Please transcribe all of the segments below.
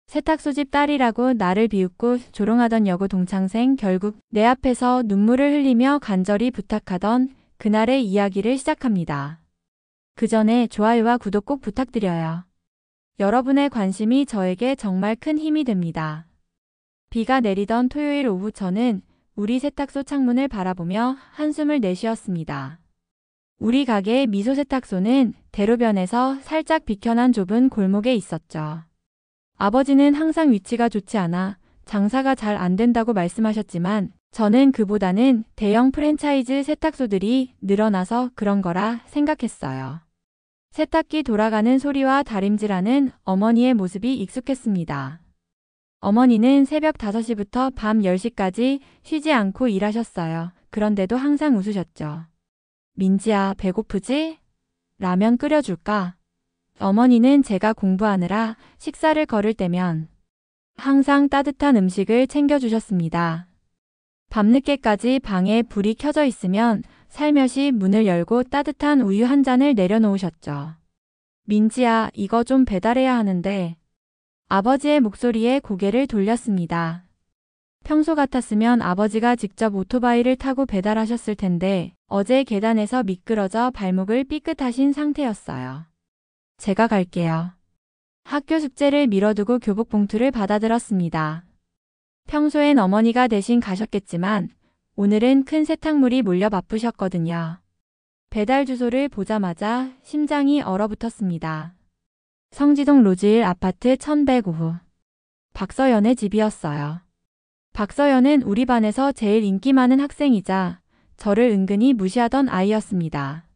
세탁소집 딸이라고 나를 비웃고 조롱하던 여고 동창생 결국 내 앞에서 눈물을 흘리며 간절히 부탁하던 그날의 이야기를 시작합니다. 그 전에 좋아요와 구독 꼭 부탁드려요. 여러분의 관심이 저에게 정말 큰 힘이 됩니다. 비가 내리던 토요일 오후 저는 우리 세탁소 창문을 바라보며 한숨을 내쉬었습니다. 우리 가게의 미소 세탁소는 대로변에서 살짝 비켜난 좁은 골목에 있었죠. 아버지는 항상 위치가 좋지 않아 장사가 잘 안 된다고 말씀하셨지만 저는 그보다는 대형 프랜차이즈 세탁소들이 늘어나서 그런 거라 생각했어요. 세탁기 돌아가는 소리와 다림질하는 어머니의 모습이 익숙했습니다. 어머니는 새벽 5시부터 밤 10시까지 쉬지 않고 일하셨어요. 그런데도 항상 웃으셨죠. 민지야, 배고프지? 라면 끓여줄까? 어머니는 제가 공부하느라 식사를 거를 때면 항상 따뜻한 음식을 챙겨주셨습니다. 밤늦게까지 방에 불이 켜져 있으면 살며시 문을 열고 따뜻한 우유 한 잔을 내려놓으셨죠. 민지야, 이거 좀 배달해야 하는데. 아버지의 목소리에 고개를 돌렸습니다. 평소 같았으면 아버지가 직접 오토바이를 타고 배달하셨을 텐데 어제 계단에서 미끄러져 발목을 삐끗하신 상태였어요. 제가 갈게요. 학교 숙제를 미뤄두고 교복 봉투를 받아들었습니다. 평소엔 어머니가 대신 가셨겠지만 오늘은 큰 세탁물이 몰려 바쁘셨거든요. 배달 주소를 보자마자 심장이 얼어붙었습니다. 성지동 로즈힐 아파트 1105호. 박서연의 집이었어요. 박서연은 우리 반에서 제일 인기 많은 학생이자 저를 은근히 무시하던 아이였습니다.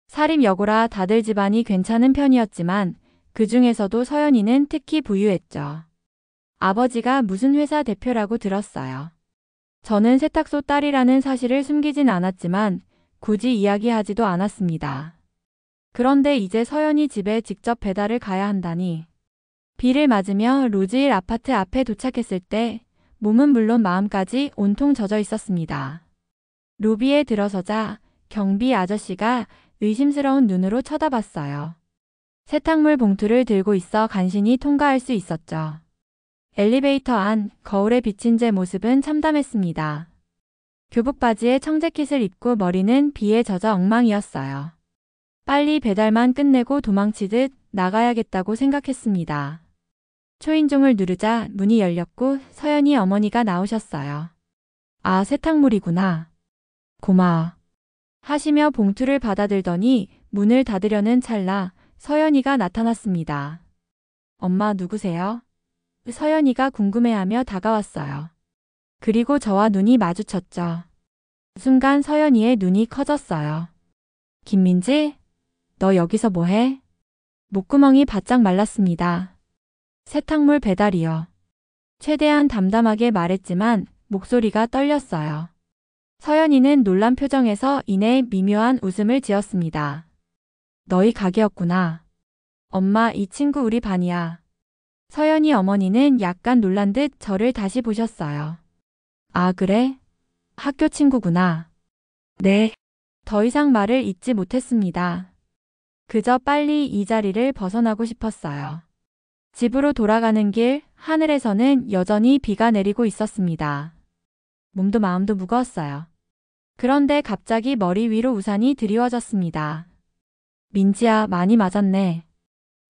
사립여고라 다들 집안이 괜찮은 편이었지만 그 중에서도 서연이는 특히 부유했죠. 아버지가 무슨 회사 대표라고 들었어요. 저는 세탁소 딸이라는 사실을 숨기진 않았지만 굳이 이야기하지도 않았습니다. 그런데 이제 서연이 집에 직접 배달을 가야 한다니. 비를 맞으며 로즈힐 아파트 앞에 도착했을 때 몸은 물론 마음까지 온통 젖어 있었습니다. 로비에 들어서자 경비 아저씨가 의심스러운 눈으로 쳐다봤어요. 세탁물 봉투를 들고 있어 간신히 통과할 수 있었죠. 엘리베이터 안 거울에 비친 제 모습은 참담했습니다. 교복 바지에 청재킷을 입고 머리는 비에 젖어 엉망이었어요. 빨리 배달만 끝내고 도망치듯 나가야겠다고 생각했습니다. 초인종을 누르자 문이 열렸고 서연이 어머니가 나오셨어요. 아, 세탁물이구나. 고마워. 하시며 봉투를 받아들더니 문을 닫으려는 찰나 서연이가 나타났습니다. 엄마 누구세요? 서연이가 궁금해하며 다가왔어요. 그리고 저와 눈이 마주쳤죠. 순간 서연이의 눈이 커졌어요. 김민지? 너 여기서 뭐해? 목구멍이 바짝 말랐습니다. 세탁물 배달이요. 최대한 담담하게 말했지만 목소리가 떨렸어요. 서연이는 놀란 표정에서 이내 미묘한 웃음을 지었습니다. 너희 가게였구나. 엄마, 이 친구 우리 반이야. 서연이 어머니는 약간 놀란 듯 저를 다시 보셨어요. 아, 그래? 학교 친구구나. 네. 더 이상 말을 잇지 못했습니다. 그저 빨리 이 자리를 벗어나고 싶었어요. 집으로 돌아가는 길, 하늘에서는 여전히 비가 내리고 있었습니다. 몸도 마음도 무거웠어요. 그런데 갑자기 머리 위로 우산이 드리워졌습니다. 민지야, 많이 맞았네.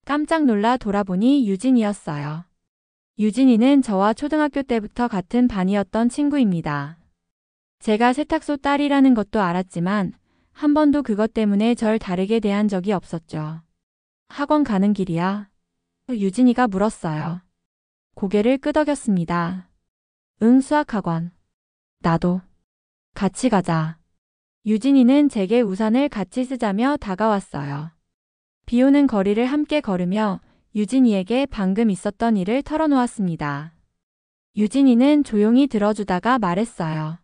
깜짝 놀라 돌아보니 유진이었어요. 유진이는 저와 초등학교 때부터 같은 반이었던 친구입니다. 제가 세탁소 딸이라는 것도 알았지만 한 번도 그것 때문에 절 다르게 대한 적이 없었죠. 학원 가는 길이야? 유진이가 물었어요. 고개를 끄덕였습니다. 응, 수학학원. 나도. 같이 가자. 유진이는 제게 우산을 같이 쓰자며 다가왔어요. 비 오는 거리를 함께 걸으며 유진이에게 방금 있었던 일을 털어놓았습니다. 유진이는 조용히 들어주다가 말했어요.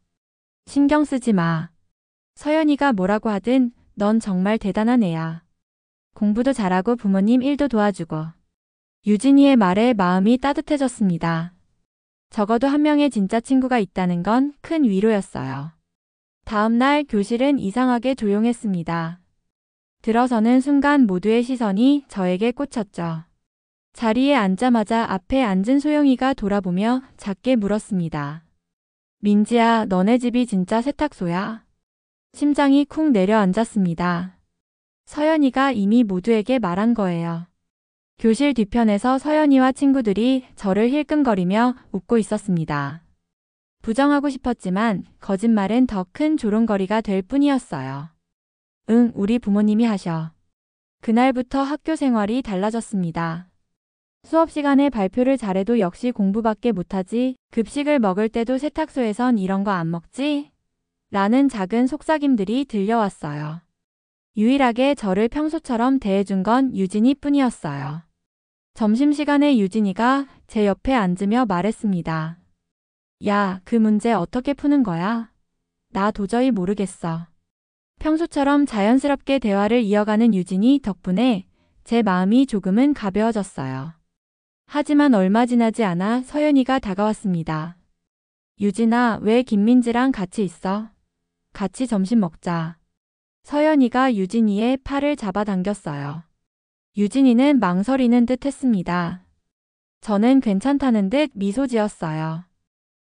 신경 쓰지 마. 서연이가 뭐라고 하든 넌 정말 대단한 애야. 공부도 잘하고 부모님 일도 도와주고. 유진이의 말에 마음이 따뜻해졌습니다. 적어도 한 명의 진짜 친구가 있다는 건 큰 위로였어요. 다음 날 교실은 이상하게 조용했습니다. 들어서는 순간 모두의 시선이 저에게 꽂혔죠. 자리에 앉자마자 앞에 앉은 소영이가 돌아보며 작게 물었습니다. 민지야, 너네 집이 진짜 세탁소야? 심장이 쿵 내려앉았습니다. 서연이가 이미 모두에게 말한 거예요. 교실 뒤편에서 서연이와 친구들이 저를 힐끔거리며 웃고 있었습니다. 부정하고 싶었지만 거짓말은 더 큰 조롱거리가 될 뿐이었어요. 응, 우리 부모님이 하셔. 그날부터 학교 생활이 달라졌습니다. 수업 시간에 발표를 잘해도 역시 공부밖에 못하지, 급식을 먹을 때도 세탁소에선 이런 거 안 먹지? 라는 작은 속삭임들이 들려왔어요. 유일하게 저를 평소처럼 대해준 건 유진이 뿐이었어요. 점심시간에 유진이가 제 옆에 앉으며 말했습니다. 야, 그 문제 어떻게 푸는 거야? 나 도저히 모르겠어. 평소처럼 자연스럽게 대화를 이어가는 유진이 덕분에 제 마음이 조금은 가벼워졌어요. 하지만 얼마 지나지 않아 서연이가 다가왔습니다. 유진아, 왜 김민지랑 같이 있어? 같이 점심 먹자. 서연이가 유진이의 팔을 잡아당겼어요. 유진이는 망설이는 듯 했습니다. 저는 괜찮다는 듯 미소 지었어요.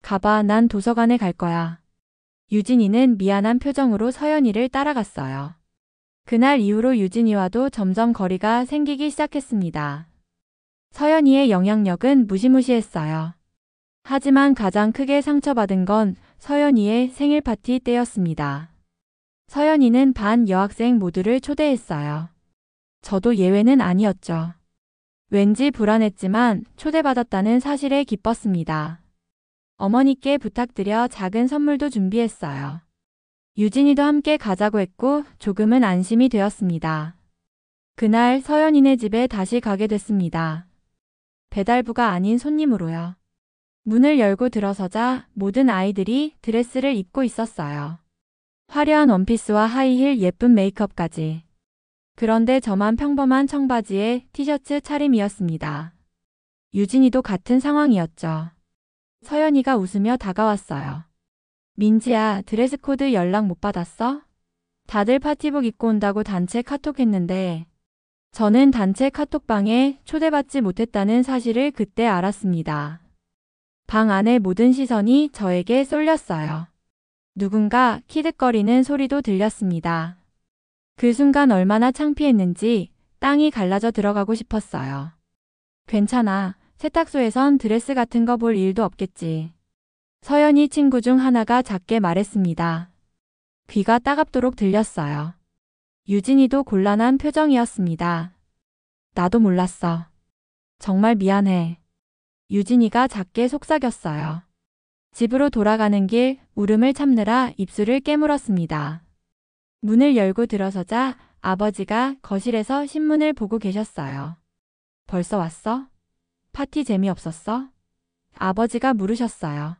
가봐, 난 도서관에 갈 거야. 유진이는 미안한 표정으로 서연이를 따라갔어요. 그날 이후로 유진이와도 점점 거리가 생기기 시작했습니다. 서연이의 영향력은 무시무시했어요. 하지만 가장 크게 상처받은 건 서연이의 생일 파티 때였습니다. 서연이는 반 여학생 모두를 초대했어요. 저도 예외는 아니었죠. 왠지 불안했지만 초대받았다는 사실에 기뻤습니다. 어머니께 부탁드려 작은 선물도 준비했어요. 유진이도 함께 가자고 했고 조금은 안심이 되었습니다. 그날 서연이네 집에 다시 가게 됐습니다. 배달부가 아닌 손님으로요. 문을 열고 들어서자 모든 아이들이 드레스를 입고 있었어요. 화려한 원피스와 하이힐, 예쁜 메이크업까지. 그런데 저만 평범한 청바지에 티셔츠 차림이었습니다. 유진이도 같은 상황이었죠. 서연이가 웃으며 다가왔어요. 민지야, 드레스 코드 연락 못 받았어? 다들 파티복 입고 온다고 단체 카톡했는데 저는 단체 카톡방에 초대받지 못했다는 사실을 그때 알았습니다. 방 안의 모든 시선이 저에게 쏠렸어요. 누군가 키득거리는 소리도 들렸습니다. 그 순간 얼마나 창피했는지 땅이 갈라져 들어가고 싶었어요. 괜찮아. 세탁소에선 드레스 같은 거 볼 일도 없겠지. 서연이 친구 중 하나가 작게 말했습니다. 귀가 따갑도록 들렸어요. 유진이도 곤란한 표정이었습니다. 나도 몰랐어. 정말 미안해. 유진이가 작게 속삭였어요. 집으로 돌아가는 길 울음을 참느라 입술을 깨물었습니다. 문을 열고 들어서자 아버지가 거실에서 신문을 보고 계셨어요. 벌써 왔어? 파티 재미없었어? 아버지가 물으셨어요.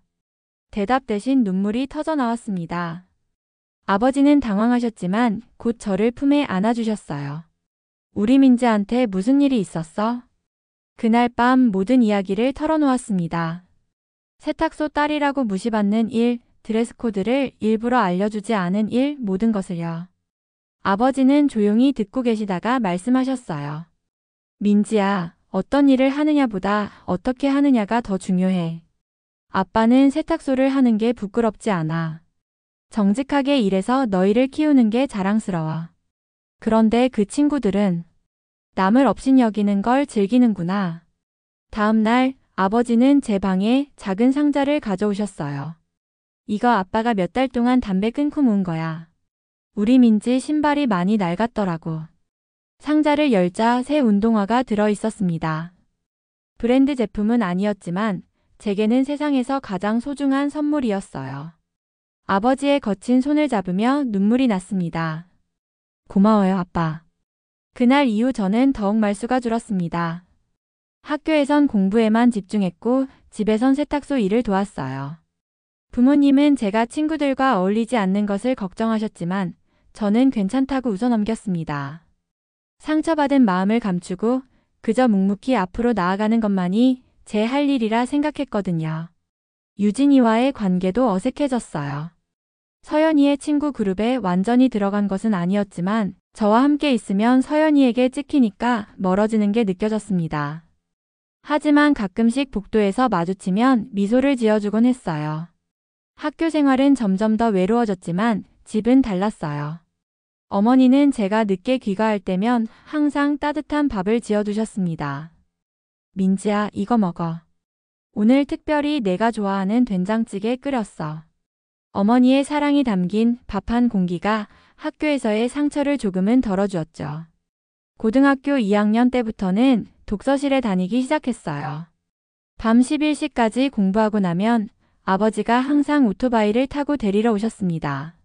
대답 대신 눈물이 터져 나왔습니다. 아버지는 당황하셨지만 곧 저를 품에 안아주셨어요. 우리 민지한테 무슨 일이 있었어? 그날 밤 모든 이야기를 털어놓았습니다. 세탁소 딸이라고 무시받는 일, 드레스 코드를 일부러 알려주지 않은 일, 모든 것을요. 아버지는 조용히 듣고 계시다가 말씀하셨어요. 민지야, 어떤 일을 하느냐보다 어떻게 하느냐가 더 중요해. 아빠는 세탁소를 하는 게 부끄럽지 않아. 정직하게 일해서 너희를 키우는 게 자랑스러워. 그런데 그 친구들은 남을 업신여기는 걸 즐기는구나. 다음 날 아버지는 제 방에 작은 상자를 가져오셨어요. 이거 아빠가 몇 달 동안 담배 끊고 모은 거야. 우리 민지 신발이 많이 낡았더라고. 상자를 열자 새 운동화가 들어 있었습니다. 브랜드 제품은 아니었지만 제게는 세상에서 가장 소중한 선물이었어요. 아버지의 거친 손을 잡으며 눈물이 났습니다. 고마워요, 아빠. 그날 이후 저는 더욱 말수가 줄었습니다. 학교에선 공부에만 집중했고 집에선 세탁소 일을 도왔어요. 부모님은 제가 친구들과 어울리지 않는 것을 걱정하셨지만 저는 괜찮다고 웃어넘겼습니다. 상처받은 마음을 감추고 그저 묵묵히 앞으로 나아가는 것만이 제 할 일이라 생각했거든요. 유진이와의 관계도 어색해졌어요. 서연이의 친구 그룹에 완전히 들어간 것은 아니었지만 저와 함께 있으면 서연이에게 찍히니까 멀어지는 게 느껴졌습니다. 하지만 가끔씩 복도에서 마주치면 미소를 지어주곤 했어요. 학교 생활은 점점 더 외로워졌지만 집은 달랐어요. 어머니는 제가 늦게 귀가할 때면 항상 따뜻한 밥을 지어두셨습니다. 민지야, 이거 먹어. 오늘 특별히 내가 좋아하는 된장찌개 끓였어. 어머니의 사랑이 담긴 밥 한 공기가 학교에서의 상처를 조금은 덜어주었죠. 고등학교 2학년 때부터는 독서실에 다니기 시작했어요. 밤 11시까지 공부하고 나면 아버지가 항상 오토바이를 타고 데리러 오셨습니다.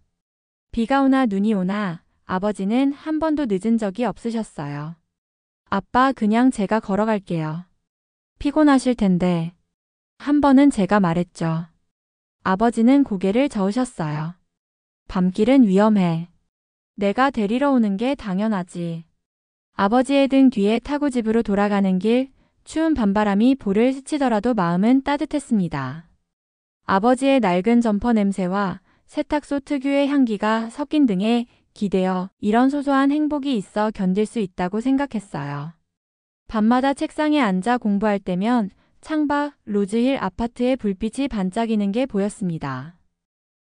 비가 오나 눈이 오나 아버지는 한 번도 늦은 적이 없으셨어요. 아빠, 그냥 제가 걸어갈게요. 피곤하실 텐데. 한 번은 제가 말했죠. 아버지는 고개를 저으셨어요. 밤길은 위험해. 내가 데리러 오는 게 당연하지. 아버지의 등 뒤에 타고 집으로 돌아가는 길, 추운 밤바람이 볼을 스치더라도 마음은 따뜻했습니다. 아버지의 낡은 점퍼 냄새와 세탁소 특유의 향기가 섞인 등에 기대어 이런 소소한 행복이 있어 견딜 수 있다고 생각했어요. 밤마다 책상에 앉아 공부할 때면 창밖 로즈힐 아파트의 불빛이 반짝이는 게 보였습니다.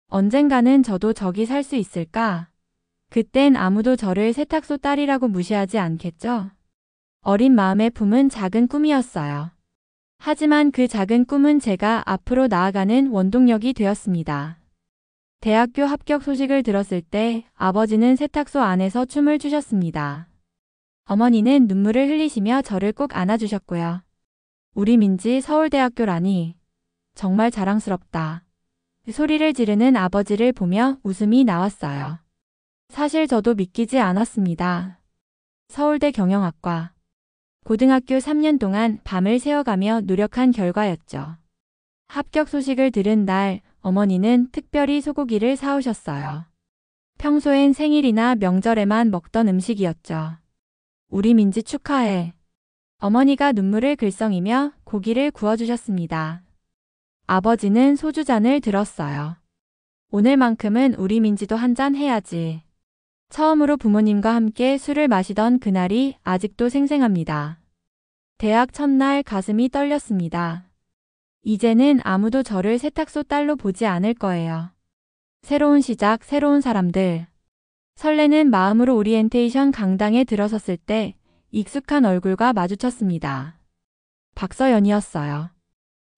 언젠가는 저도 저기 살 수 있을까? 그땐 아무도 저를 세탁소 딸이라고 무시하지 않겠죠? 어린 마음에 품은 작은 꿈이었어요. 하지만 그 작은 꿈은 제가 앞으로 나아가는 원동력이 되었습니다. 대학교 합격 소식을 들었을 때 아버지는 세탁소 안에서 춤을 추셨습니다. 어머니는 눈물을 흘리시며 저를 꼭 안아주셨고요. 우리 민지 서울대학교라니 정말 자랑스럽다. 소리를 지르는 아버지를 보며 웃음이 나왔어요. 사실 저도 믿기지 않았습니다. 서울대 경영학과. 고등학교 3년 동안 밤을 새워가며 노력한 결과였죠. 합격 소식을 들은 날 어머니는 특별히 소고기를 사오셨어요. 평소엔 생일이나 명절에만 먹던 음식이었죠. 우리 민지 축하해. 어머니가 눈물을 글썽이며 고기를 구워주셨습니다. 아버지는 소주잔을 들었어요. 오늘만큼은 우리 민지도 한잔 해야지. 처음으로 부모님과 함께 술을 마시던 그날이 아직도 생생합니다. 대학 첫날 가슴이 떨렸습니다. 이제는 아무도 저를 세탁소 딸로 보지 않을 거예요. 새로운 시작, 새로운 사람들. 설레는 마음으로 오리엔테이션 강당에 들어섰을 때 익숙한 얼굴과 마주쳤습니다. 박서연이었어요.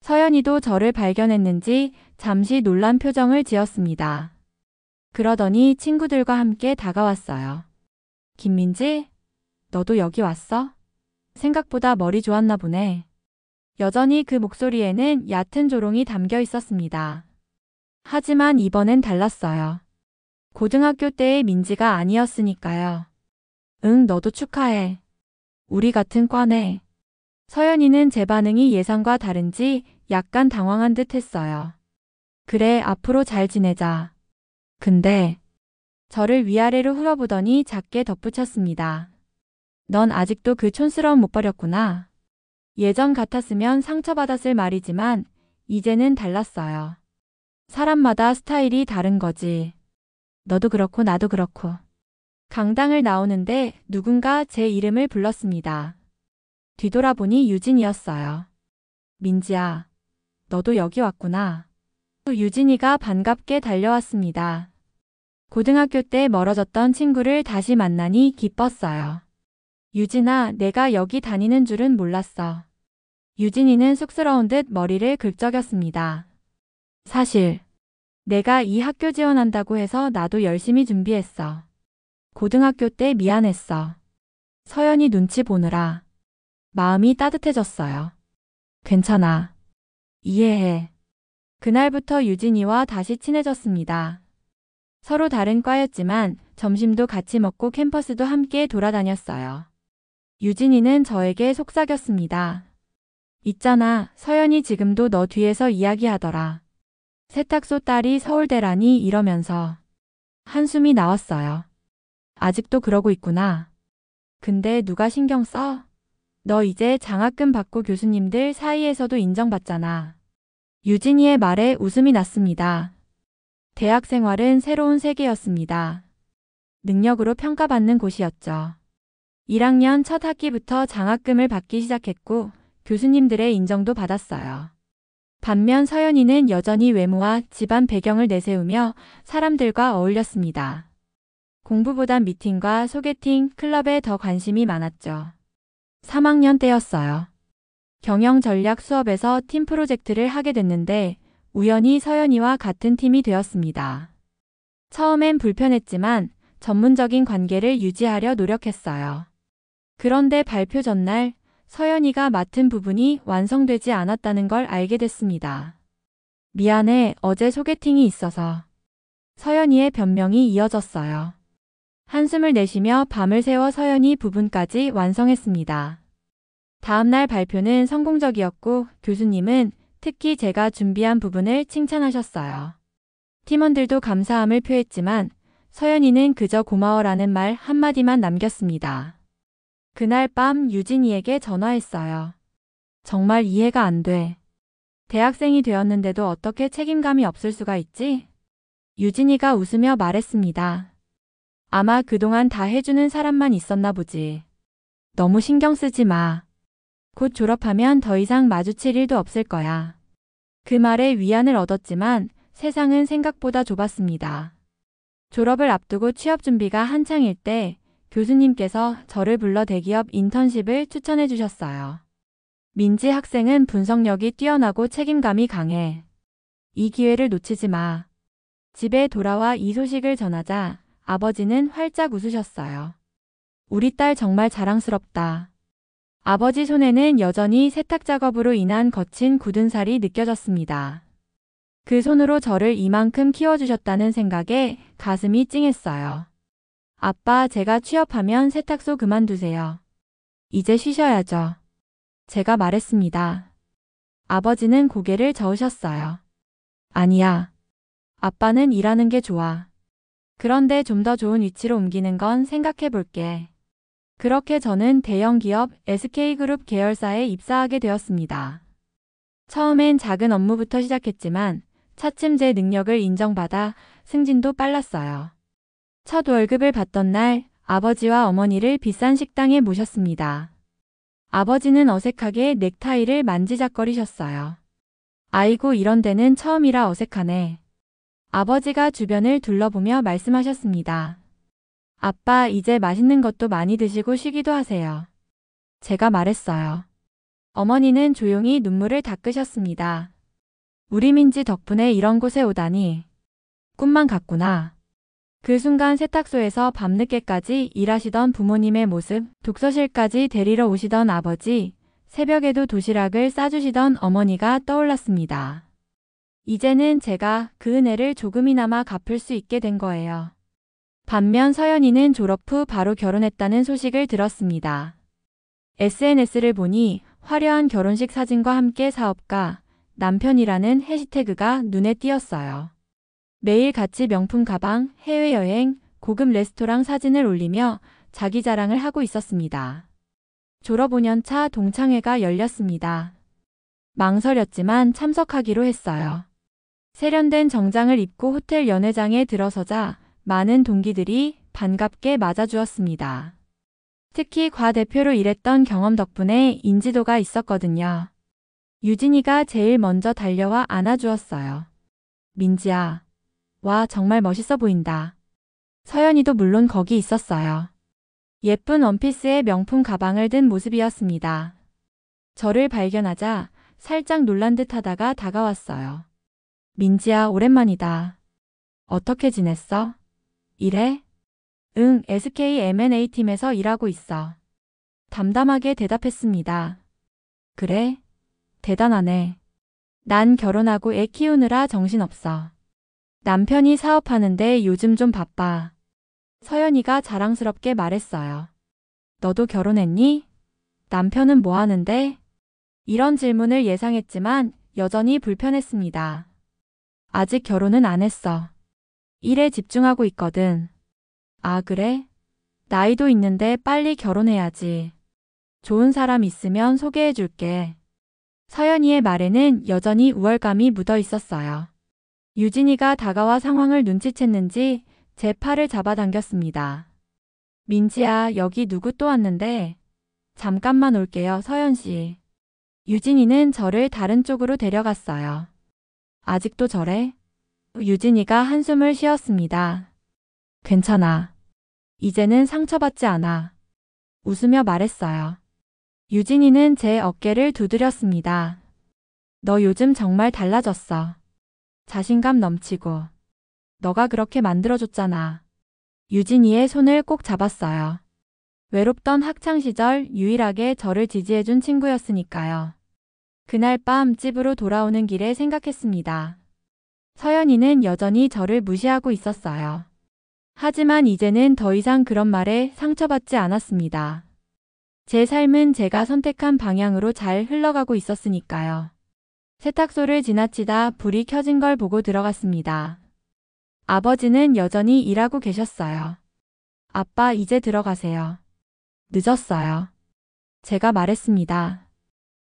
서연이도 저를 발견했는지 잠시 놀란 표정을 지었습니다. 그러더니 친구들과 함께 다가왔어요. 김민지? 너도 여기 왔어? 생각보다 머리 좋았나 보네. 여전히 그 목소리에는 얕은 조롱이 담겨 있었습니다. 하지만 이번엔 달랐어요. 고등학교 때의 민지가 아니었으니까요. 응, 너도 축하해. 우리 같은 과네. 서연이는 제 반응이 예상과 다른지 약간 당황한 듯 했어요. 그래, 앞으로 잘 지내자. 근데 저를 위아래로 흘러보더니 작게 덧붙였습니다. 넌 아직도 그 촌스러움 못 버렸구나. 예전 같았으면 상처받았을 말이지만 이제는 달랐어요. 사람마다 스타일이 다른 거지. 너도 그렇고 나도 그렇고. 강당을 나오는데 누군가 제 이름을 불렀습니다. 뒤돌아보니 유진이었어요. 민지야, 너도 여기 왔구나. 유진이가 반갑게 달려왔습니다. 고등학교 때 멀어졌던 친구를 다시 만나니 기뻤어요. 유진아, 내가 여기 다니는 줄은 몰랐어. 유진이는 쑥스러운 듯 머리를 긁적였습니다. 사실 내가 이 학교 지원한다고 해서 나도 열심히 준비했어. 고등학교 때 미안했어. 서연이 눈치 보느라 마음이 따뜻해졌어요. 괜찮아. 이해해. 그날부터 유진이와 다시 친해졌습니다. 서로 다른 과였지만 점심도 같이 먹고 캠퍼스도 함께 돌아다녔어요. 유진이는 저에게 속삭였습니다. 있잖아, 서연이 지금도 너 뒤에서 이야기하더라. 세탁소 딸이 서울대라니 이러면서. 한숨이 나왔어요. 아직도 그러고 있구나. 근데 누가 신경 써? 너 이제 장학금 받고 교수님들 사이에서도 인정받잖아. 유진이의 말에 웃음이 났습니다. 대학 생활은 새로운 세계였습니다. 능력으로 평가받는 곳이었죠. 1학년 첫 학기부터 장학금을 받기 시작했고 교수님들의 인정도 받았어요. 반면 서연이는 여전히 외모와 집안 배경을 내세우며 사람들과 어울렸습니다. 공부보단 미팅과 소개팅, 클럽에 더 관심이 많았죠. 3학년 때였어요. 경영전략 수업에서 팀 프로젝트를 하게 됐는데 우연히 서연이와 같은 팀이 되었습니다. 처음엔 불편했지만 전문적인 관계를 유지하려 노력했어요. 그런데 발표 전날 서연이가 맡은 부분이 완성되지 않았다는 걸 알게 됐습니다. 미안해, 어제 소개팅이 있어서. 서연이의 변명이 이어졌어요. 한숨을 내쉬며 밤을 새워 서연이 부분까지 완성했습니다. 다음날 발표는 성공적이었고 교수님은 특히 제가 준비한 부분을 칭찬하셨어요. 팀원들도 감사함을 표했지만 서연이는 그저 고마워라는 말 한마디만 남겼습니다. 그날 밤 유진이에게 전화했어요. 정말 이해가 안 돼. 대학생이 되었는데도 어떻게 책임감이 없을 수가 있지? 유진이가 웃으며 말했습니다. 아마 그동안 다 해주는 사람만 있었나 보지. 너무 신경 쓰지 마. 곧 졸업하면 더 이상 마주칠 일도 없을 거야. 그 말에 위안을 얻었지만 세상은 생각보다 좁았습니다. 졸업을 앞두고 취업 준비가 한창일 때 교수님께서 저를 불러 대기업 인턴십을 추천해 주셨어요. 민지 학생은 분석력이 뛰어나고 책임감이 강해. 이 기회를 놓치지 마. 집에 돌아와 이 소식을 전하자 아버지는 활짝 웃으셨어요. 우리 딸 정말 자랑스럽다. 아버지 손에는 여전히 세탁 작업으로 인한 거친 굳은 살이 느껴졌습니다. 그 손으로 저를 이만큼 키워주셨다는 생각에 가슴이 찡했어요. 아빠, 제가 취업하면 세탁소 그만두세요. 이제 쉬셔야죠. 제가 말했습니다. 아버지는 고개를 저으셨어요. 아니야. 아빠는 일하는 게 좋아. 그런데 좀 더 좋은 위치로 옮기는 건 생각해 볼게. 그렇게 저는 대형 기업 SK그룹 계열사에 입사하게 되었습니다. 처음엔 작은 업무부터 시작했지만 차츰 제 능력을 인정받아 승진도 빨랐어요. 첫 월급을 받던 날 아버지와 어머니를 비싼 식당에 모셨습니다. 아버지는 어색하게 넥타이를 만지작거리셨어요. 아이고, 이런 데는 처음이라 어색하네. 아버지가 주변을 둘러보며 말씀하셨습니다. 아빠, 이제 맛있는 것도 많이 드시고 쉬기도 하세요. 제가 말했어요. 어머니는 조용히 눈물을 닦으셨습니다. 우리 민지 덕분에 이런 곳에 오다니. 꿈만 같구나. 그 순간 세탁소에서 밤늦게까지 일하시던 부모님의 모습, 독서실까지 데리러 오시던 아버지, 새벽에도 도시락을 싸주시던 어머니가 떠올랐습니다. 이제는 제가 그 은혜를 조금이나마 갚을 수 있게 된 거예요. 반면 서연이는 졸업 후 바로 결혼했다는 소식을 들었습니다. SNS를 보니 화려한 결혼식 사진과 함께 사업가, 남편이라는 해시태그가 눈에 띄었어요. 매일 같이 명품 가방, 해외여행, 고급 레스토랑 사진을 올리며 자기 자랑을 하고 있었습니다. 졸업 5년 차 동창회가 열렸습니다. 망설였지만 참석하기로 했어요. 세련된 정장을 입고 호텔 연회장에 들어서자 많은 동기들이 반갑게 맞아주었습니다. 특히 과 대표로 일했던 경험 덕분에 인지도가 있었거든요. 유진이가 제일 먼저 달려와 안아주었어요. 민지야. 와, 정말 멋있어 보인다. 서연이도 물론 거기 있었어요. 예쁜 원피스에 명품 가방을 든 모습이었습니다. 저를 발견하자 살짝 놀란 듯 하다가 다가왔어요. 민지야, 오랜만이다. 어떻게 지냈어? 일해? 응, SK M&A 팀에서 일하고 있어. 담담하게 대답했습니다. 그래? 대단하네. 난 결혼하고 애 키우느라 정신없어. 남편이 사업하는데 요즘 좀 바빠. 서연이가 자랑스럽게 말했어요. 너도 결혼했니? 남편은 뭐 하는데? 이런 질문을 예상했지만 여전히 불편했습니다. 아직 결혼은 안 했어. 일에 집중하고 있거든. 아, 그래? 나이도 있는데 빨리 결혼해야지. 좋은 사람 있으면 소개해 줄게. 서연이의 말에는 여전히 우월감이 묻어 있었어요. 유진이가 다가와 상황을 눈치챘는지 제 팔을 잡아당겼습니다. 민지야, 여기 누구 또 왔는데? 잠깐만 올게요, 서연씨. 유진이는 저를 다른 쪽으로 데려갔어요. 아직도 저래? 유진이가 한숨을 쉬었습니다. 괜찮아. 이제는 상처받지 않아. 웃으며 말했어요. 유진이는 제 어깨를 두드렸습니다. 너 요즘 정말 달라졌어. 자신감 넘치고. 너가 그렇게 만들어줬잖아. 유진이의 손을 꼭 잡았어요. 외롭던 학창시절 유일하게 저를 지지해준 친구였으니까요. 그날 밤 집으로 돌아오는 길에 생각했습니다. 서연이는 여전히 저를 무시하고 있었어요. 하지만 이제는 더 이상 그런 말에 상처받지 않았습니다. 제 삶은 제가 선택한 방향으로 잘 흘러가고 있었으니까요. 세탁소를 지나치다 불이 켜진 걸 보고 들어갔습니다. 아버지는 여전히 일하고 계셨어요. 아빠, 이제 들어가세요. 늦었어요. 제가 말했습니다.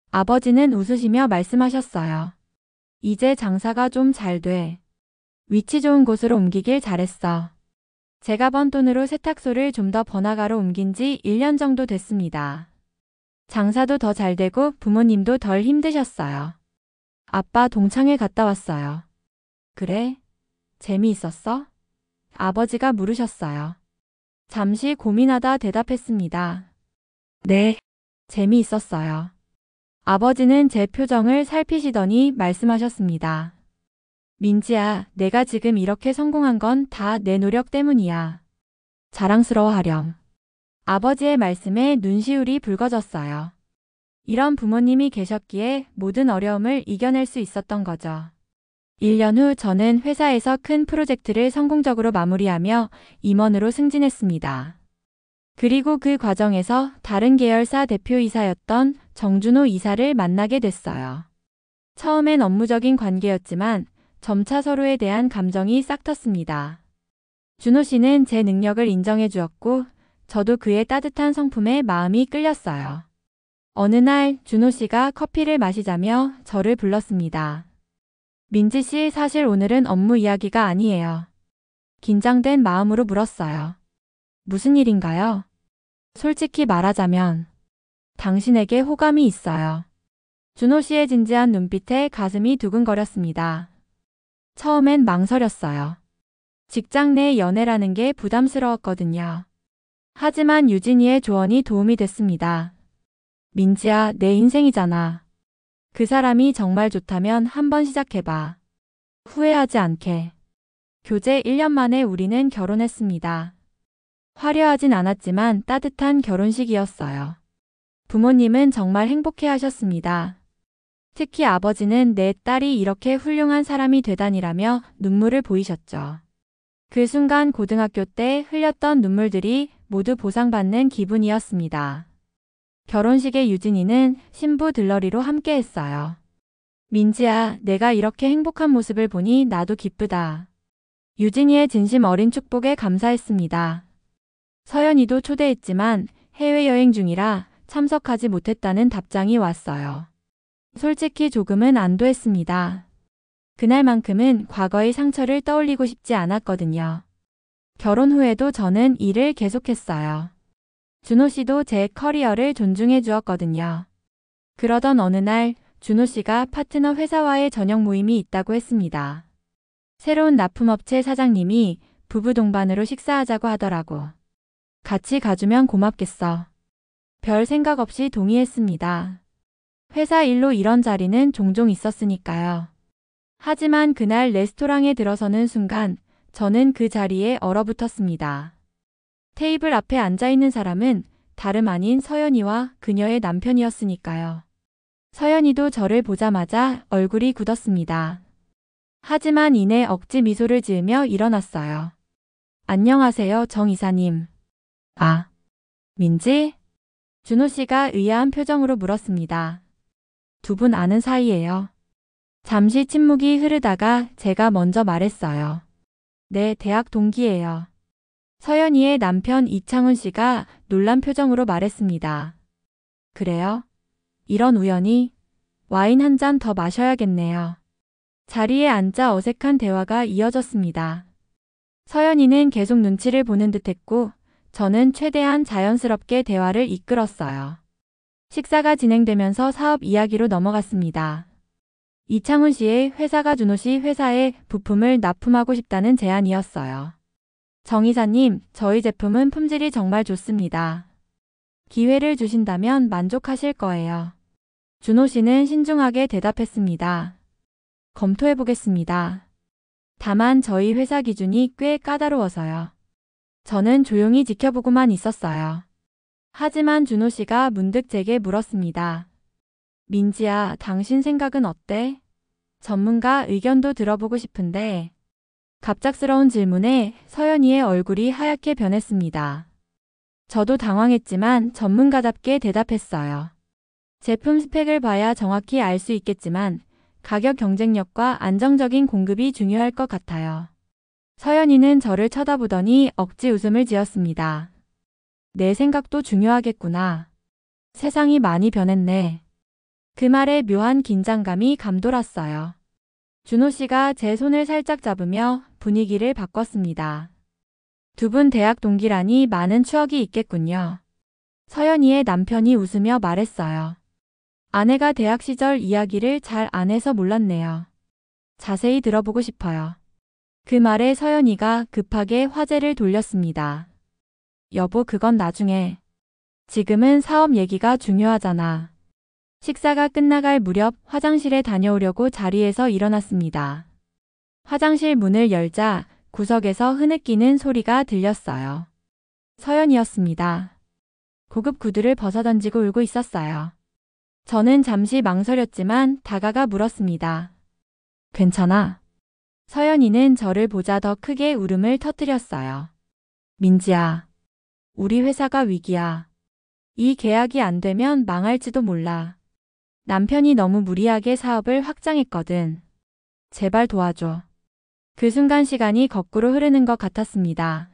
아버지는 웃으시며 말씀하셨어요. 이제 장사가 좀 잘 돼. 위치 좋은 곳으로 옮기길 잘했어. 제가 번 돈으로 세탁소를 좀 더 번화가로 옮긴 지 1년 정도 됐습니다. 장사도 더 잘 되고 부모님도 덜 힘드셨어요. 아빠, 동창회 갔다 왔어요. 그래? 재미있었어? 아버지가 물으셨어요. 잠시 고민하다 대답했습니다. 네, 재미있었어요. 아버지는 제 표정을 살피시더니 말씀하셨습니다. 민지야, 내가 지금 이렇게 성공한 건 다 내 노력 때문이야. 자랑스러워하렴. 아버지의 말씀에 눈시울이 붉어졌어요. 이런 부모님이 계셨기에 모든 어려움을 이겨낼 수 있었던 거죠. 1년 후 저는 회사에서 큰 프로젝트를 성공적으로 마무리하며 임원으로 승진했습니다. 그리고 그 과정에서 다른 계열사 대표이사였던 정준호 이사를 만나게 됐어요. 처음엔 업무적인 관계였지만 점차 서로에 대한 감정이 싹 텄습니다. 준호 씨는 제 능력을 인정해 주었고 저도 그의 따뜻한 성품에 마음이 끌렸어요. 어느 날 준호 씨가 커피를 마시자며 저를 불렀습니다. 민지 씨, 사실 오늘은 업무 이야기가 아니에요. 긴장된 마음으로 물었어요. 무슨 일인가요? 솔직히 말하자면 당신에게 호감이 있어요. 준호 씨의 진지한 눈빛에 가슴이 두근거렸습니다. 처음엔 망설였어요. 직장 내 연애라는 게 부담스러웠거든요. 하지만 유진이의 조언이 도움이 됐습니다. 민지야, 내 인생이잖아. 그 사람이 정말 좋다면 한번 시작해봐. 후회하지 않게. 교제 1년 만에 우리는 결혼했습니다. 화려하진 않았지만 따뜻한 결혼식이었어요. 부모님은 정말 행복해 하셨습니다. 특히 아버지는 내 딸이 이렇게 훌륭한 사람이 되다니라며 눈물을 보이셨죠. 그 순간 고등학교 때 흘렸던 눈물들이 모두 보상받는 기분이었습니다. 결혼식에 유진이는 신부 들러리로 함께했어요. 민지야, 내가 이렇게 행복한 모습을 보니 나도 기쁘다. 유진이의 진심 어린 축복에 감사했습니다. 서연이도 초대했지만 해외여행 중이라 참석하지 못했다는 답장이 왔어요. 솔직히 조금은 안도했습니다. 그날만큼은 과거의 상처를 떠올리고 싶지 않았거든요. 결혼 후에도 저는 일을 계속했어요. 준호 씨도 제 커리어를 존중해 주었거든요. 그러던 어느 날 준호 씨가 파트너 회사와의 저녁 모임이 있다고 했습니다. 새로운 납품업체 사장님이 부부 동반으로 식사하자고 하더라고. 같이 가주면 고맙겠어. 별 생각 없이 동의했습니다. 회사 일로 이런 자리는 종종 있었으니까요. 하지만 그날 레스토랑에 들어서는 순간 저는 그 자리에 얼어붙었습니다. 테이블 앞에 앉아있는 사람은 다름 아닌 서연이와 그녀의 남편이었으니까요. 서연이도 저를 보자마자 얼굴이 굳었습니다. 하지만 이내 억지 미소를 지으며 일어났어요. 안녕하세요, 정 이사님. 아, 민지? 준호 씨가 의아한 표정으로 물었습니다. 두 분 아는 사이예요. 잠시 침묵이 흐르다가 제가 먼저 말했어요. 네, 대학 동기예요. 서연이의 남편 이창훈 씨가 놀란 표정으로 말했습니다. 그래요? 이런 우연이? 와인 한 잔 더 마셔야겠네요. 자리에 앉아 어색한 대화가 이어졌습니다. 서연이는 계속 눈치를 보는 듯했고 저는 최대한 자연스럽게 대화를 이끌었어요. 식사가 진행되면서 사업 이야기로 넘어갔습니다. 이창훈 씨의 회사가 준호 씨 회사에 부품을 납품하고 싶다는 제안이었어요. 정 이사님, 저희 제품은 품질이 정말 좋습니다. 기회를 주신다면 만족하실 거예요. 준호 씨는 신중하게 대답했습니다. 검토해 보겠습니다. 다만 저희 회사 기준이 꽤 까다로워서요. 저는 조용히 지켜보고만 있었어요. 하지만 준호 씨가 문득 제게 물었습니다. 민지야, 당신 생각은 어때? 전문가 의견도 들어보고 싶은데. 갑작스러운 질문에 서연이의 얼굴이 하얗게 변했습니다. 저도 당황했지만 전문가답게 대답했어요. 제품 스펙을 봐야 정확히 알 수 있겠지만 가격 경쟁력과 안정적인 공급이 중요할 것 같아요. 서연이는 저를 쳐다보더니 억지 웃음을 지었습니다. 내 생각도 중요하겠구나. 세상이 많이 변했네. 그 말에 묘한 긴장감이 감돌았어요. 준호 씨가 제 손을 살짝 잡으며 분위기를 바꿨습니다. 두 분 대학 동기라니 많은 추억이 있겠군요. 서연이의 남편이 웃으며 말했어요. 아내가 대학 시절 이야기를 잘 안 해서 몰랐네요. 자세히 들어보고 싶어요. 그 말에 서연이가 급하게 화제를 돌렸습니다. 여보, 그건 나중에. 지금은 사업 얘기가 중요하잖아. 식사가 끝나갈 무렵 화장실에 다녀오려고 자리에서 일어났습니다. 화장실 문을 열자 구석에서 흐느끼는 소리가 들렸어요. 서연이었습니다. 고급 구두를 벗어던지고 울고 있었어요. 저는 잠시 망설였지만 다가가 물었습니다. 괜찮아? 서연이는 저를 보자 더 크게 울음을 터뜨렸어요. 민지야, 우리 회사가 위기야. 이 계약이 안 되면 망할지도 몰라. 남편이 너무 무리하게 사업을 확장했거든. 제발 도와줘. 그 순간 시간이 거꾸로 흐르는 것 같았습니다.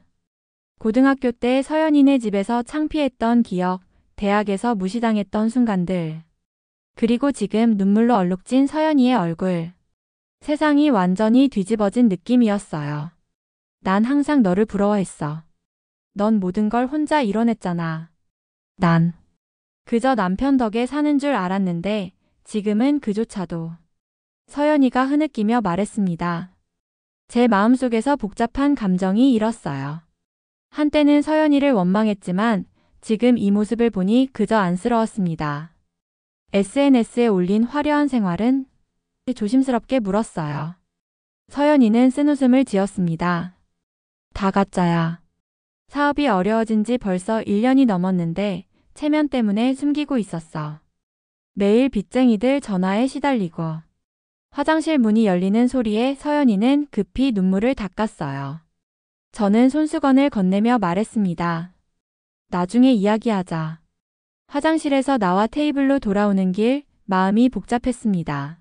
고등학교 때 서연이네 집에서 창피했던 기억, 대학에서 무시당했던 순간들. 그리고 지금 눈물로 얼룩진 서연이의 얼굴. 세상이 완전히 뒤집어진 느낌이었어요. 난 항상 너를 부러워했어. 넌 모든 걸 혼자 이뤄냈잖아. 난 그저 남편 덕에 사는 줄 알았는데 지금은 그조차도. 서연이가 흐느끼며 말했습니다. 제 마음속에서 복잡한 감정이 일었어요. 한때는 서연이를 원망했지만 지금 이 모습을 보니 그저 안쓰러웠습니다. SNS에 올린 화려한 생활은? 조심스럽게 물었어요. 서연이는 쓴웃음을 지었습니다. 다 가짜야. 사업이 어려워진 지 벌써 1년이 넘었는데 체면 때문에 숨기고 있었어. 매일 빚쟁이들 전화에 시달리고. 화장실 문이 열리는 소리에 서연이는 급히 눈물을 닦았어요. 저는 손수건을 건네며 말했습니다. 나중에 이야기하자. 화장실에서 나와 테이블로 돌아오는 길 마음이 복잡했습니다.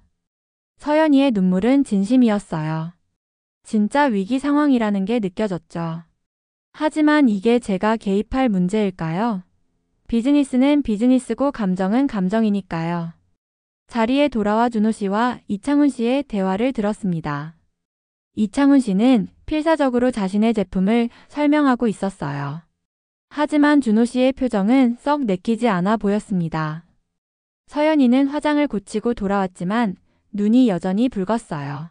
서연이의 눈물은 진심이었어요. 진짜 위기 상황이라는 게 느껴졌죠. 하지만 이게 제가 개입할 문제일까요? 비즈니스는 비즈니스고 감정은 감정이니까요. 자리에 돌아와 준호 씨와 이창훈 씨의 대화를 들었습니다. 이창훈 씨는 필사적으로 자신의 제품을 설명하고 있었어요. 하지만 준호 씨의 표정은 썩 내키지 않아 보였습니다. 서연이는 화장을 고치고 돌아왔지만 눈이 여전히 붉었어요.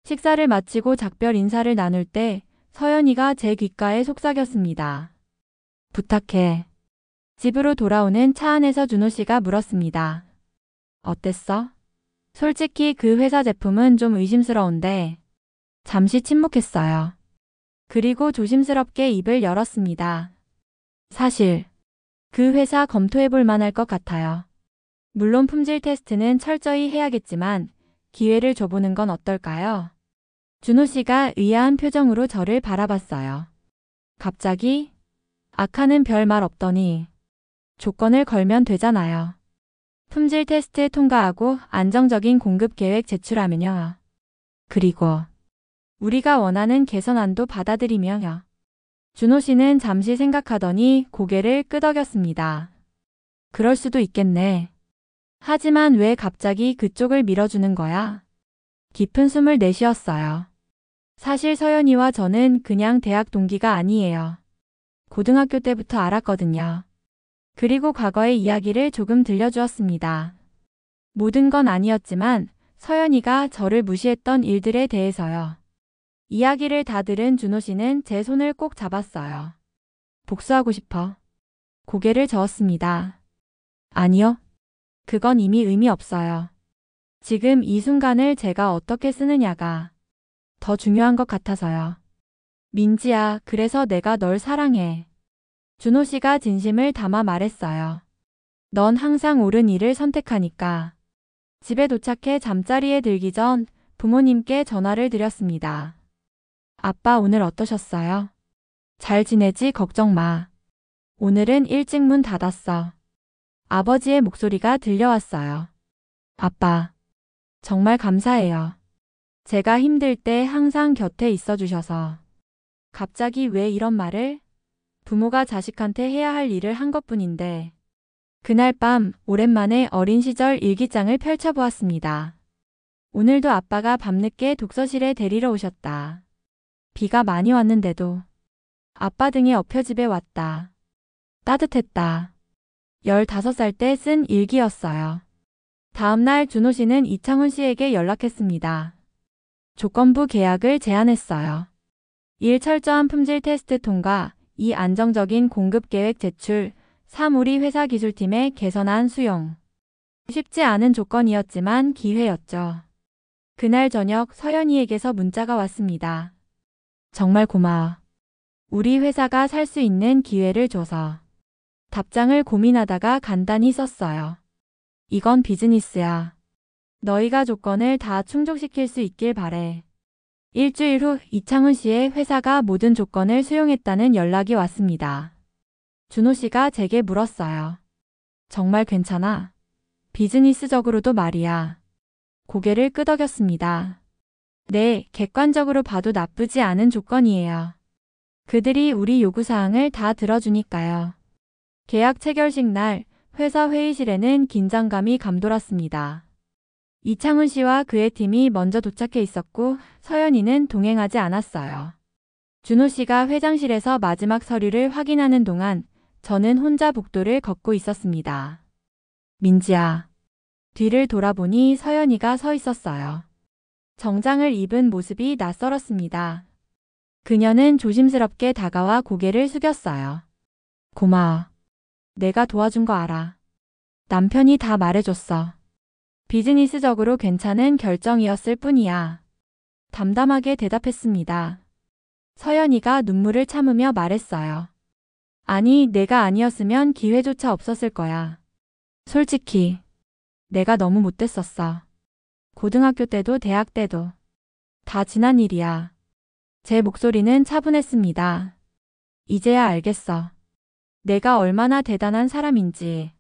식사를 마치고 작별 인사를 나눌 때 서연이가 제 귓가에 속삭였습니다. 부탁해. 집으로 돌아오는 차 안에서 준호 씨가 물었습니다. 어땠어? 솔직히 그 회사 제품은 좀 의심스러운데. 잠시 침묵했어요. 그리고 조심스럽게 입을 열었습니다. 사실 그 회사 검토해 볼 만할 것 같아요. 물론 품질 테스트는 철저히 해야겠지만 기회를 줘보는 건 어떨까요? 준호 씨가 의아한 표정으로 저를 바라봤어요. 갑자기? 아카는 별 말 없더니. 조건을 걸면 되잖아요. 품질 테스트 통과하고 안정적인 공급 계획 제출하면요. 그리고 우리가 원하는 개선안도 받아들이며요. 준호 씨는 잠시 생각하더니 고개를 끄덕였습니다. 그럴 수도 있겠네. 하지만 왜 갑자기 그쪽을 밀어주는 거야? 깊은 숨을 내쉬었어요. 사실 서연이와 저는 그냥 대학 동기가 아니에요. 고등학교 때부터 알았거든요. 그리고 과거의 이야기를 조금 들려주었습니다. 모든 건 아니었지만 서연이가 저를 무시했던 일들에 대해서요. 이야기를 다 들은 준호 씨는 제 손을 꼭 잡았어요. 복수하고 싶어. 고개를 저었습니다. 아니요. 그건 이미 의미 없어요. 지금 이 순간을 제가 어떻게 쓰느냐가 더 중요한 것 같아서요. 민지야, 그래서 내가 널 사랑해. 준호 씨가 진심을 담아 말했어요. 넌 항상 옳은 일을 선택하니까. 집에 도착해 잠자리에 들기 전 부모님께 전화를 드렸습니다. 아빠 오늘 어떠셨어요? 잘 지내지? 걱정 마. 오늘은 일찍 문 닫았어. 아버지의 목소리가 들려왔어요. 아빠, 정말 감사해요. 제가 힘들 때 항상 곁에 있어 주셔서. 갑자기 왜 이런 말을? 부모가 자식한테 해야 할 일을 한 것뿐인데. 그날 밤 오랜만에 어린 시절 일기장을 펼쳐보았습니다. 오늘도 아빠가 밤늦게 독서실에 데리러 오셨다. 비가 많이 왔는데도 아빠 등에 엎여 집에 왔다. 따뜻했다. 15살 때 쓴 일기였어요. 다음날 준호 씨는 이창훈 씨에게 연락했습니다. 조건부 계약을 제안했어요. 일 철저한 품질 테스트 통과, 2 안정적인 공급 계획 제출, 3 우리 회사 기술팀의 개선안 수용. 쉽지 않은 조건이었지만 기회였죠. 그날 저녁 서연이에게서 문자가 왔습니다. 정말 고마워. 우리 회사가 살 수 있는 기회를 줘서. 답장을 고민하다가 간단히 썼어요. 이건 비즈니스야. 너희가 조건을 다 충족시킬 수 있길 바래. 일주일 후 이창훈 씨의 회사가 모든 조건을 수용했다는 연락이 왔습니다. 준호 씨가 제게 물었어요. 정말 괜찮아? 비즈니스적으로도 말이야. 고개를 끄덕였습니다. 네, 객관적으로 봐도 나쁘지 않은 조건이에요. 그들이 우리 요구사항을 다 들어주니까요. 계약 체결식 날 회사 회의실에는 긴장감이 감돌았습니다. 이창훈 씨와 그의 팀이 먼저 도착해 있었고 서연이는 동행하지 않았어요. 준호 씨가 회장실에서 마지막 서류를 확인하는 동안 저는 혼자 복도를 걷고 있었습니다. 민지야. 뒤를 돌아보니 서연이가 서 있었어요. 정장을 입은 모습이 낯설었습니다. 그녀는 조심스럽게 다가와 고개를 숙였어요. 고마워. 내가 도와준 거 알아. 남편이 다 말해줬어. 비즈니스적으로 괜찮은 결정이었을 뿐이야. 담담하게 대답했습니다. 서연이가 눈물을 참으며 말했어요. 아니, 내가 아니었으면 기회조차 없었을 거야. 솔직히 내가 너무 못됐었어. 고등학교 때도 대학 때도. 다 지난 일이야. 제 목소리는 차분했습니다. 이제야 알겠어. 내가 얼마나 대단한 사람인지.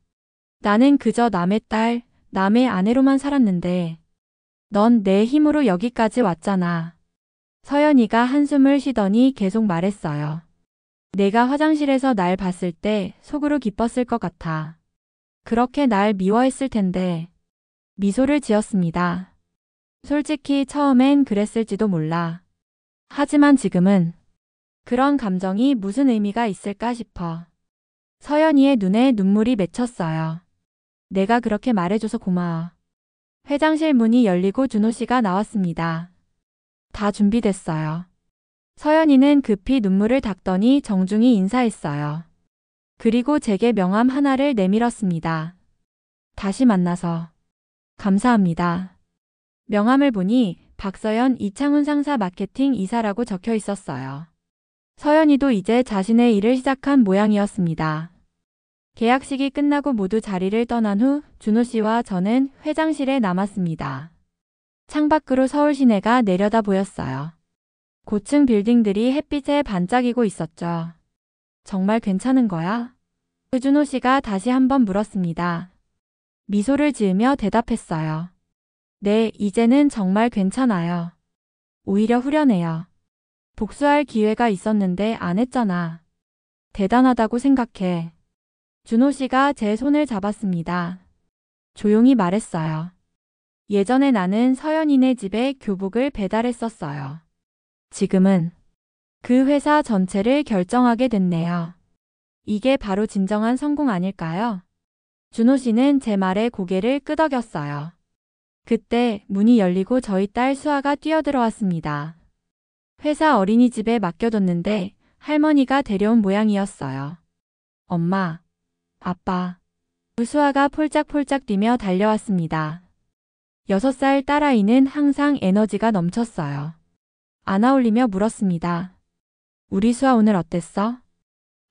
나는 그저 남의 딸, 남의 아내로만 살았는데 넌 내 힘으로 여기까지 왔잖아. 서연이가 한숨을 쉬더니 계속 말했어요. 내가 화장실에서 날 봤을 때 속으로 기뻤을 것 같아. 그렇게 날 미워했을 텐데. 미소를 지었습니다. 솔직히 처음엔 그랬을지도 몰라. 하지만 지금은 그런 감정이 무슨 의미가 있을까 싶어. 서연이의 눈에 눈물이 맺혔어요. 내가 그렇게 말해줘서 고마워. 회장실 문이 열리고 준호 씨가 나왔습니다. 다 준비됐어요. 서연이는 급히 눈물을 닦더니 정중히 인사했어요. 그리고 제게 명함 하나를 내밀었습니다. 다시 만나서 감사합니다. 명함을 보니 박서연 이창훈 상사 마케팅 이사라고 적혀 있었어요. 서연이도 이제 자신의 일을 시작한 모양이었습니다. 계약식이 끝나고 모두 자리를 떠난 후 준호 씨와 저는 회장실에 남았습니다. 창밖으로 서울 시내가 내려다 보였어요. 고층 빌딩들이 햇빛에 반짝이고 있었죠. 정말 괜찮은 거야? 준호 씨가 다시 한번 물었습니다. 미소를 지으며 대답했어요. 네, 이제는 정말 괜찮아요. 오히려 후련해요. 복수할 기회가 있었는데 안 했잖아. 대단하다고 생각해. 준호 씨가 제 손을 잡았습니다. 조용히 말했어요. 예전에 나는 서연이네 집에 교복을 배달했었어요. 지금은 그 회사 전체를 결정하게 됐네요. 이게 바로 진정한 성공 아닐까요? 준호 씨는 제 말에 고개를 끄덕였어요. 그때 문이 열리고 저희 딸 수아가 뛰어들어왔습니다. 회사 어린이집에 맡겨뒀는데 할머니가 데려온 모양이었어요. 엄마, 아빠. 수아가 폴짝폴짝 뛰며 달려왔습니다. 6살 딸아이는 항상 에너지가 넘쳤어요. 안아올리며 물었습니다. 우리 수아 오늘 어땠어?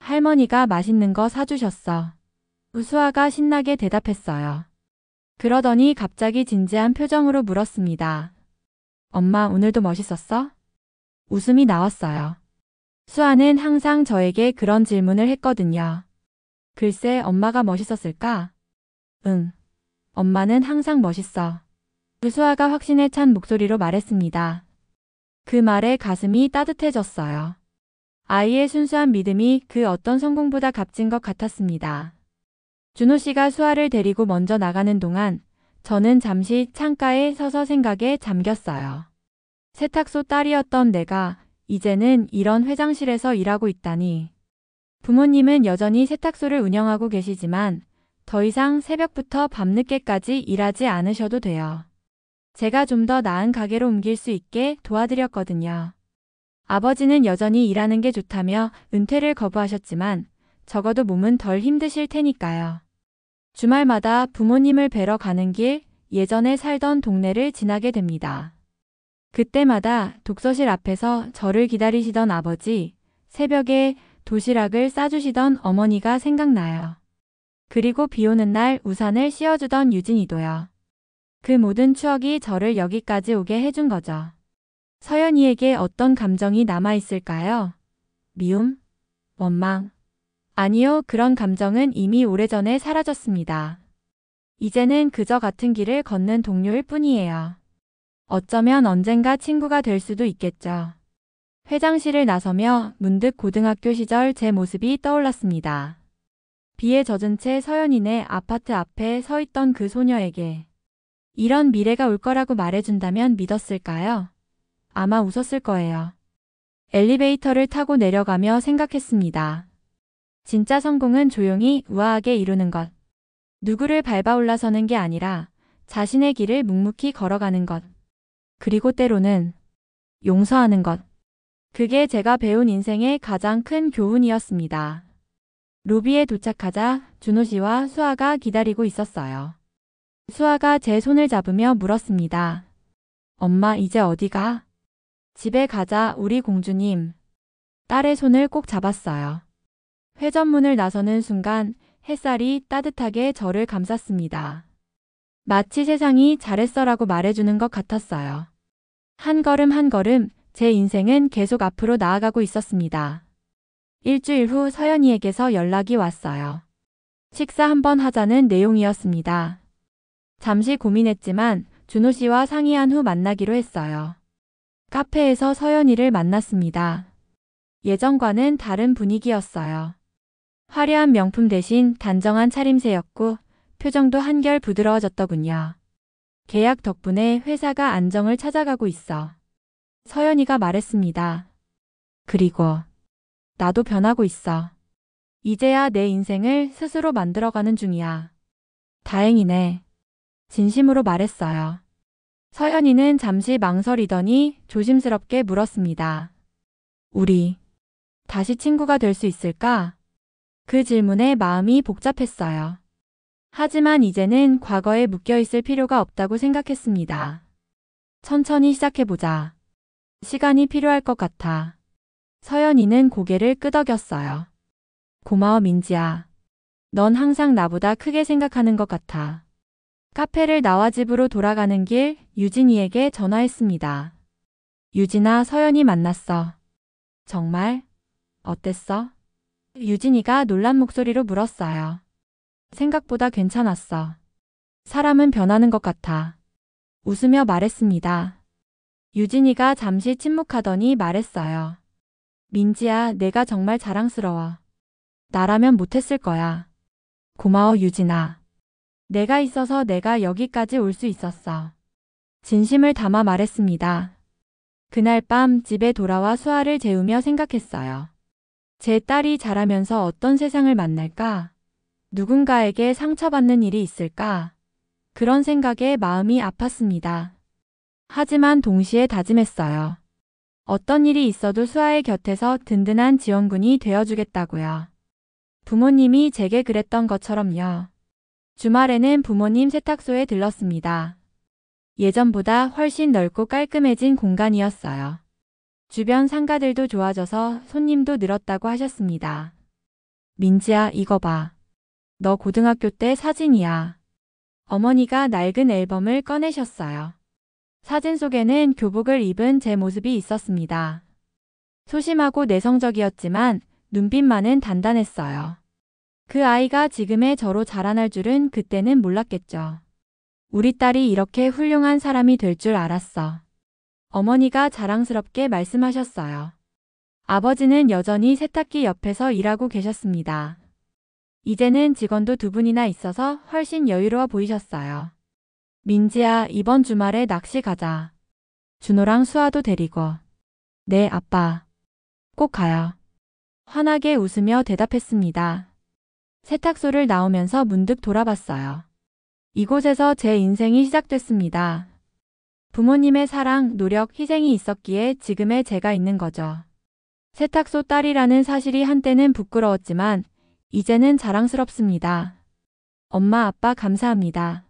할머니가 맛있는 거 사주셨어. 수아가 신나게 대답했어요. 그러더니 갑자기 진지한 표정으로 물었습니다. 엄마 오늘도 멋있었어? 웃음이 나왔어요. 수아는 항상 저에게 그런 질문을 했거든요. 글쎄 엄마가 멋있었을까? 응. 엄마는 항상 멋있어. 수아가 확신에 찬 목소리로 말했습니다. 그 말에 가슴이 따뜻해졌어요. 아이의 순수한 믿음이 그 어떤 성공보다 값진 것 같았습니다. 준호 씨가 수아를 데리고 먼저 나가는 동안 저는 잠시 창가에 서서 생각에 잠겼어요. 세탁소 딸이었던 내가 이제는 이런 회장실에서 일하고 있다니. 부모님은 여전히 세탁소를 운영하고 계시지만 더 이상 새벽부터 밤늦게까지 일하지 않으셔도 돼요. 제가 좀 더 나은 가게로 옮길 수 있게 도와드렸거든요. 아버지는 여전히 일하는 게 좋다며 은퇴를 거부하셨지만 적어도 몸은 덜 힘드실 테니까요. 주말마다 부모님을 뵈러 가는 길 예전에 살던 동네를 지나게 됩니다. 그때마다 독서실 앞에서 저를 기다리시던 아버지, 새벽에 도시락을 싸주시던 어머니가 생각나요. 그리고 비 오는 날 우산을 씌워주던 유진이도요. 그 모든 추억이 저를 여기까지 오게 해준 거죠. 서연이에게 어떤 감정이 남아있을까요? 미움? 원망? 아니요, 그런 감정은 이미 오래전에 사라졌습니다. 이제는 그저 같은 길을 걷는 동료일 뿐이에요. 어쩌면 언젠가 친구가 될 수도 있겠죠. 회장실을 나서며 문득 고등학교 시절 제 모습이 떠올랐습니다. 비에 젖은 채 서연이네 아파트 앞에 서 있던 그 소녀에게 이런 미래가 올 거라고 말해준다면 믿었을까요? 아마 웃었을 거예요. 엘리베이터를 타고 내려가며 생각했습니다. 진짜 성공은 조용히 우아하게 이루는 것. 누구를 밟아 올라서는 게 아니라 자신의 길을 묵묵히 걸어가는 것. 그리고 때로는 용서하는 것. 그게 제가 배운 인생의 가장 큰 교훈이었습니다. 로비에 도착하자 준호 씨와 수아가 기다리고 있었어요. 수아가 제 손을 잡으며 물었습니다. 엄마 이제 어디가? 집에 가자 우리 공주님. 딸의 손을 꼭 잡았어요. 회전문을 나서는 순간 햇살이 따뜻하게 저를 감쌌습니다. 마치 세상이 잘했어라고 말해주는 것 같았어요. 한 걸음 한 걸음 제 인생은 계속 앞으로 나아가고 있었습니다. 일주일 후 서연이에게서 연락이 왔어요. 식사 한번 하자는 내용이었습니다. 잠시 고민했지만 준호 씨와 상의한 후 만나기로 했어요. 카페에서 서연이를 만났습니다. 예전과는 다른 분위기였어요. 화려한 명품 대신 단정한 차림새였고 표정도 한결 부드러워졌더군요. 계약 덕분에 회사가 안정을 찾아가고 있어. 서연이가 말했습니다. 그리고 나도 변하고 있어. 이제야 내 인생을 스스로 만들어가는 중이야. 다행이네. 진심으로 말했어요. 서연이는 잠시 망설이더니 조심스럽게 물었습니다. 우리 다시 친구가 될 수 있을까? 그 질문에 마음이 복잡했어요. 하지만 이제는 과거에 묶여있을 필요가 없다고 생각했습니다. 천천히 시작해보자. 시간이 필요할 것 같아. 서연이는 고개를 끄덕였어요. 고마워 민지야. 넌 항상 나보다 크게 생각하는 것 같아. 카페를 나와 집으로 돌아가는 길 유진이에게 전화했습니다. 유진아 서연이 만났어. 정말? 어땠어? 유진이가 놀란 목소리로 물었어요. 생각보다 괜찮았어. 사람은 변하는 것 같아. 웃으며 말했습니다. 유진이가 잠시 침묵하더니 말했어요. 민지야, 내가 정말 자랑스러워. 나라면 못했을 거야. 고마워 유진아. 내가 있어서 내가 여기까지 올 수 있었어. 진심을 담아 말했습니다. 그날 밤 집에 돌아와 수아를 재우며 생각했어요. 제 딸이 자라면서 어떤 세상을 만날까? 누군가에게 상처받는 일이 있을까? 그런 생각에 마음이 아팠습니다. 하지만 동시에 다짐했어요. 어떤 일이 있어도 수아의 곁에서 든든한 지원군이 되어주겠다고요. 부모님이 제게 그랬던 것처럼요. 주말에는 부모님 세탁소에 들렀습니다. 예전보다 훨씬 넓고 깔끔해진 공간이었어요. 주변 상가들도 좋아져서 손님도 늘었다고 하셨습니다. 민지야, 이거 봐. 너 고등학교 때 사진이야. 어머니가 낡은 앨범을 꺼내셨어요. 사진 속에는 교복을 입은 제 모습이 있었습니다. 소심하고 내성적이었지만 눈빛만은 단단했어요. 그 아이가 지금의 저로 자라날 줄은 그때는 몰랐겠죠. 우리 딸이 이렇게 훌륭한 사람이 될 줄 알았어. 어머니가 자랑스럽게 말씀하셨어요. 아버지는 여전히 세탁기 옆에서 일하고 계셨습니다. 이제는 직원도 2분이나 있어서 훨씬 여유로워 보이셨어요. 민지야, 이번 주말에 낚시 가자. 준호랑 수아도 데리고. 네, 아빠. 꼭 가요. 환하게 웃으며 대답했습니다. 세탁소를 나오면서 문득 돌아봤어요. 이곳에서 제 인생이 시작됐습니다. 부모님의 사랑, 노력, 희생이 있었기에 지금의 제가 있는 거죠. 세탁소 딸이라는 사실이 한때는 부끄러웠지만 이제는 자랑스럽습니다. 엄마, 아빠 감사합니다.